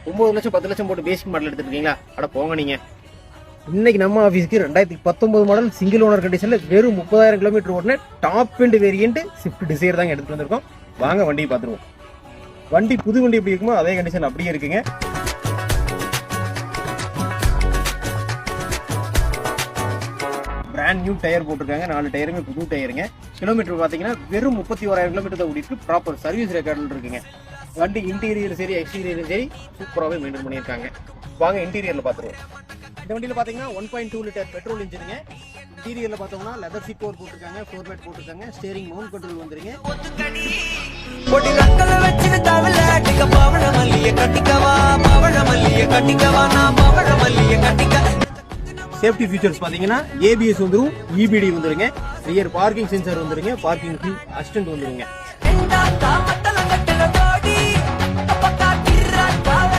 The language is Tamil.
9 லட்சம் 10 லட்சம் போட்டு பேசிக் மாடல் எடுத்துட்டு இருக்கீங்களா? அட போங்க நீங்க. இன்னைக்கு நம்ம ஆஃபீஸ்க்கு 2019 மாடல் சிங்கிள் ஓனர் கண்டிஷன்ல வெறும் 30,000 கிலோமீட்டர் ஓடின top end variant Swift desire தாங்க எடுத்துட்டு வந்திருக்கோம். வாங்க வண்டியை பார்த்துருவோம். வண்டி புது வண்டி எப்படி இருக்குமோ அதே கண்டிஷன் அப்படியே இருக்குங்க. பிராண்ட் நியூ டயர் போட்டிருக்காங்க. 4 டயருமே புது டயருங்க. கிலோமீட்டர் பாத்தீங்கன்னா வெறும் 31,000 கிலோமீட்டர் தான் ஓடிட்டு ப்ராப்பர் சர்வீஸ் ரெக்கார்டில் இருக்குங்க. வண்டி இன்டீரியர் சரி எக்ஸ்டீரியரும் சரி சூப்பராகவே மெயின்டைன் பண்ணியிருக்காங்க. வாங்க இன்டீரியர்ல பாத்துருவோம். இந்த வண்டியில பாத்தீங்கன்னா 1.2 லிட்டர் பெட்ரோல் இன்ஜினுங்க. இன்டீரியர்ல பார்த்தோம்னா லெதர் சீட் கவர் போட்டிருக்காங்க, ஃப்ளோர் மேட் போட்டிருக்காங்க, ஸ்டீரிங் மவுண்ட் கண்ட்ரோல் வந்துருங்க. சேஃப்டி ஃபீச்சர்ஸ் பாத்தீங்கன்னா ஏபிஎஸ் வந்துரும், இபிடி வந்துருங்க, ரியர் பார்க்கிங் சென்சார் வந்துருங்க, பார்க்கிங் அசிஸ்டன்ட் வந்துருங்க.